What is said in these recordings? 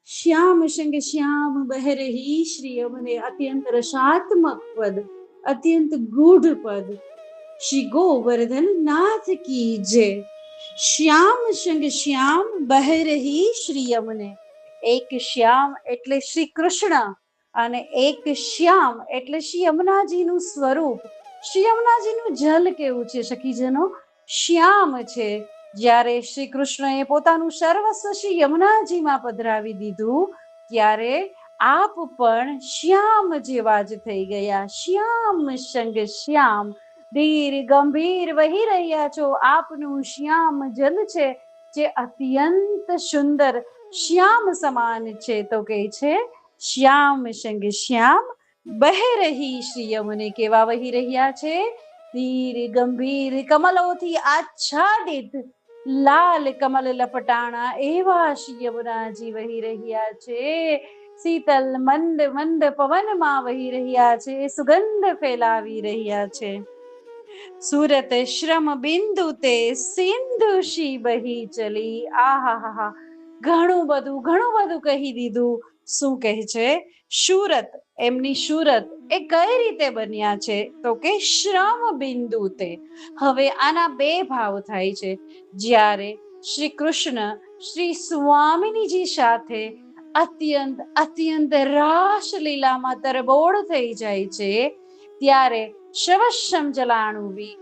श्याम संग श्याम बह रही श्री यमुने, अत्यंत रसात्मक पद, अत्यंत गूढ़ पद। श्री गोवर्धन नाथ की जय। શ્યામ સંગ શ્યામ બહ રહી શ્રી યમને, એક શ્યામ એટલે શ્રી કૃષ્ણ અને એક શ્યામ એટલે શ્રી યમુનાજીનું સ્વરૂપ, શ્રી યમુનાજીનું જલ કેવું છે સખીજનો, શ્યામ છે. જ્યારે શ્રી કૃષ્ણએ પોતાનું સર્વસ્વ શ્રી યમુનાજીમાં પધરાવી દીધું ત્યારે આપ પણ શ્યામ જેવા જ થઈ ગયા. શ્યામ સંગ શ્યામ, ધીર ગંભીર વહી રહ્યા છો. આપનું શ્યામ જલ છે જે અત્યંત સુંદર શ્યામ સમાન છે. તો કે છે શ્યામ સંગ શ્યામ બહ રહી શ્રી યમુને, કેવા વહી રહ્યા છે? ધીર ગંભીર કમલોથી આચ્છાદિત લાલ કમલ લપટાણા એવા શ્રી યમુનાજી વહી રહ્યા છે. શીતલ મંદ મંદ પવનમાં વહી રહ્યા છે, સુગંધ ફેલાવી રહ્યા છે. સુરત શ્રમ બિંદુ તે સિંધુ શી બહી ચલી. આહા, ઘણું બધું કહી દીધું. શું કહે છે? સુરત, એમની સુરત એ કઈ રીતે બન્યા છે? તો કે શ્રમ બિંદુ તે. હવે આના બે ભાવ થાય છે. જ્યારે શ્રી કૃષ્ણ શ્રી સ્વામિનીજી સાથે અત્યંત અત્યંત રાસલીલામાં તરબોળ થઈ જાય છે ત્યારે શવશમ જલાણુવી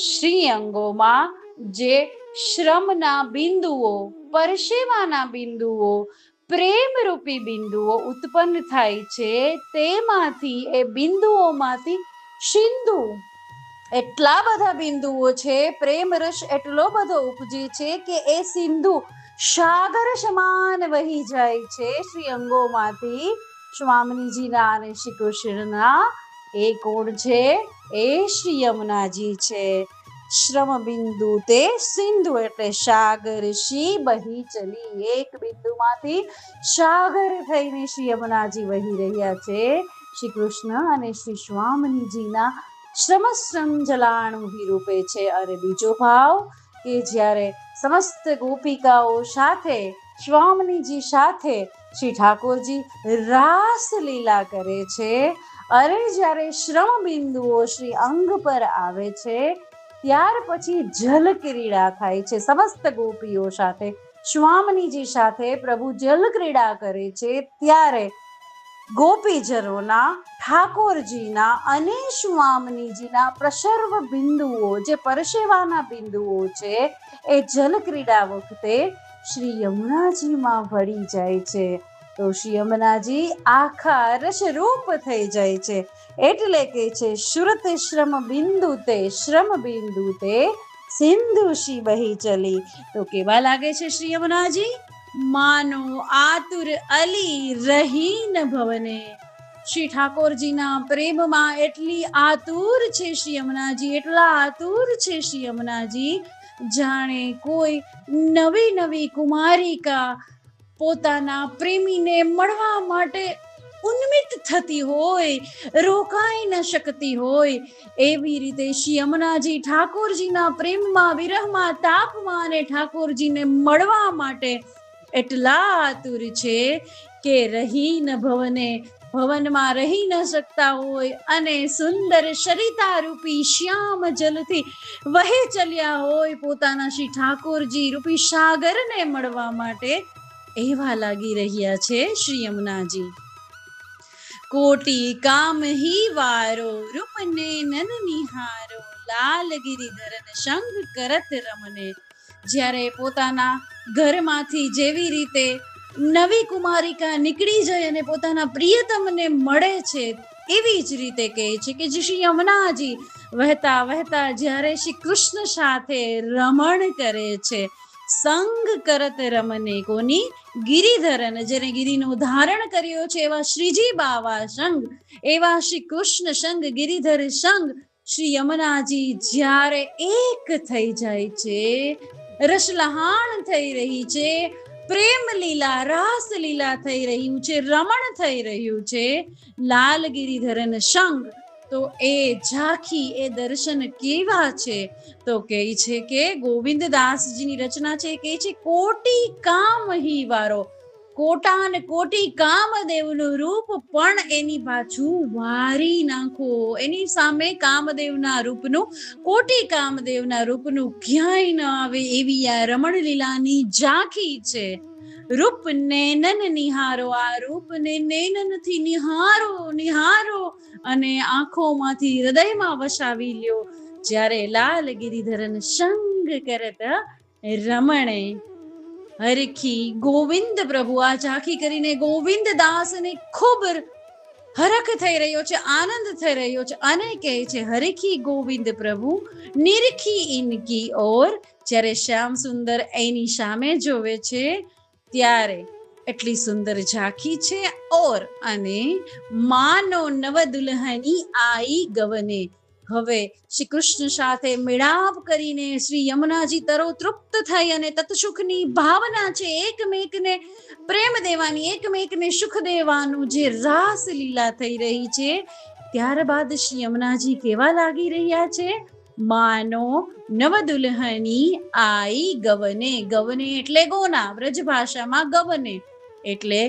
શ્રી અંગોમાં જે શ્રમના બિંદુઓ, પરસેવાના બિંદુઓ, પ્રેમરૂપી બિંદુઓ ઉત્પન્ન થાય છે, તેમાંથી એ બિંદુઓમાંથી સિંધુ, એટલા બધા બિંદુઓ છે, પ્રેમ રસ એટલો બધો ઉપજે છે કે એ સિંધુ સાગર સમાન વહી જાય છે શ્રી અંગોમાંથી. સ્વામિનીજીના અને શ્રી કૃષ્ણના એ કોણ છે? એ શ્રી યમુનાજી છે. શ્રમ બિંદુ તે સિંધુ એટલે સાગર શી બહી ચલી, એક બિંદુમાંથી સાગર થઈને શ્રી યમુનાજી વહી રહ્યા છે. શ્રી કૃષ્ણ અને શ્રી સ્વામિનીજીના શ્રમશ્રમ જલાણુ રૂપે છે. અને બીજો ભાવ કે જ્યારે સમસ્ત ગોપિકાઓ સાથે, સ્વામિનીજી સાથે શ્રી ઠાકોરજી રાસ લીલા કરે છે. અરે જ્યારે શ્રમ બિંદુઓ શ્રી અંગ પર આવે છે ત્યાર પછી જલ ક્રીડા થાય છે. સમસ્ત ગોપીઓ સાથે, સ્વામિનીજી સાથે પ્રભુ જલ ક્રીડા કરે છે ત્યારે ગોપીજનોના, ઠાકોરજીના અને સ્વામિનીજીના પ્રસર્વ બિંદુઓ, જે પરસેવાના બિંદુઓ છે, એ જલ ક્રીડા વખતે શ્રી યમુનાજીમાં ભળી જાય છે. તો શ્રી યમુનાજી આખા રસરૂપ થઈ જાય છે. એટલે કે છે સુરત શ્રમ બિંદુ તે, શ્રમ બિંદુ તે સિંધુ શી બહી ચલી. તો કેવા લાગે છે શ્રી યમુનાજી? માનો આતુર અલી રહીન ભવને. શ્રી ઠાકોરજીના પ્રેમમાં એટલી આતુર છે શ્રી યમુનાજી, એટલા આતુર છે શ્રી યમુનાજી, જાણે કોઈ નવી નવી કુમારિકા પોતાના પ્રેમીને મળવા માટે ઉન્મિત થતી હોય, રોકાઈ ન શકતી હોય, એવી રીતે શ્રી યમુનાજી ઠાકોરજીના પ્રેમમાં, વિરહમાં, તાપમાં અને ઠાકોરજીને મળવા માટે એટલા આતુર છે કે રહી ન ભવને, ભવનમાં રહી ન શકતા હોય અને સુંદર સરિતા રૂપી શ્યામ જલથી વહે ચલ્યા હોય પોતાના શ્રી ઠાકોરજી રૂપી સાગરને મળવા માટે એવા લાગી રહ્યા છે શ્રી યમુનાજી. કોટી કામ હી વારો રૂપને નન નિહારો, લાલ ગિરિધરન સંગ કરત રમને. જ્યારે પોતાના ઘરમાંથી જેવી રીતે નવી કુમારિકા નીકળી જાય અને પોતાના પ્રિયતમને મળે છે, એવી જ રીતે કહે છે કે શ્રી યમુનાજી વહેતા વહેતા જ્યારે શ્રી કૃષ્ણ સાથે રમણ કરે છે, સંગ કરત રમને, કોની? ગિરિધરન, જેને ગિરિનો ધારણ કર્યો છે એવા શ્રીજી બાવા સંગ, એવા શ્રી કૃષ્ણ સંગ, ગિરિધર સંગ શ્રી યમુનાજી જ્યારે એક થઈ જાય છે, રસલહાણ થઈ રહી છે, પ્રેમ લીલા, રાસ લીલા થઈ રહ્યું છે, રમણ થઈ રહ્યું છે લાલ ગિરિધરન સંગ. તો એ ઝાંખી, એ દર્શન કેવા છે? તો કહે છે કે ગોવિંદ દાસજીની રચના છે, કહે છે કોટી કામ હી વારો, કોટા ને કોટી કામદેવનું રૂપ પણ એની પાછું વારી નાખો. એની સામે કામદેવના રૂપનું, કોટી કામદેવના રૂપનું ક્યાંય ન આવે એવી આ રમણ લીલાની ઝાંખી છે. રૂપ નેનન નિહારો, આ રૂપ ને નેનનથી નિહારો નિહારો અને આંખોમાંથી હૃદયમાં વસાવી લ્યો. જ્યારે લાલ ગિરિધરન સંગ કરત રમણે હરખી ગોવિંદ પ્રભુ, આ ઝાંખી કરીને ગોવિંદ દાસને ખૂબ હરખ થઈ રહ્યો છે, આનંદ થઈ રહ્યો છે અને કહે છે હરખી ગોવિંદ પ્રભુ નિરખી ઇનકી ઓર. જ્યારે શ્યામ સુંદર એની સામે જોવે છે ત્યારે એટલી સુંદર ઝાંખી છે. ઓર અને માનો નવ દુલ્હની આઈ ગવને, હવે શ્રી કૃષ્ણ સાથે મેળાપ કરીને શ્રી યમુનાજી તરો તૃપ્ત થઈ અને તત્સુખની ભાવના છે, એકમેકને પ્રેમ દેવાની, એકમેકને સુખ દેવાનું જે રાસ લીલા થઈ રહી છે. ત્યારબાદ શ્રી યમુનાજી કેવા લાગી રહ્યા છે? માનો નવ દુલ્હની આઈ ગવને. ગવને એટલે ગોના, વ્રજ ભાષામાં ગવને એટલે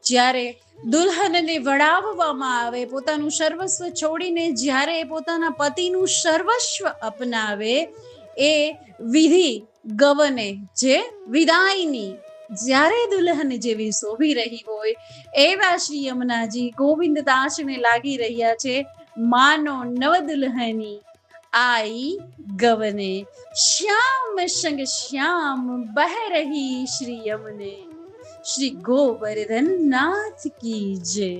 જ્યારે દુલ્હનને વડાવવામાં આવે, પોતાનું સર્વસ્વ છોડીને જ્યારે પોતાના પતિનું સર્વસ્વ અપનાવે એ વિધિ ગવને, જે વિદાયની, જ્યારે દુલ્હન જેવી શોભી રહી હોય એવા શ્રી યમુનાજી ગોવિંદ દાસને લાગી રહ્યા છે. માનો નવ દુલ્હની આઈ ગવને, શ્યામ સંગ શ્યામ બહ રહી શ્રી યમુને. શ્રી ગોવર્ધન નાથ કી જય.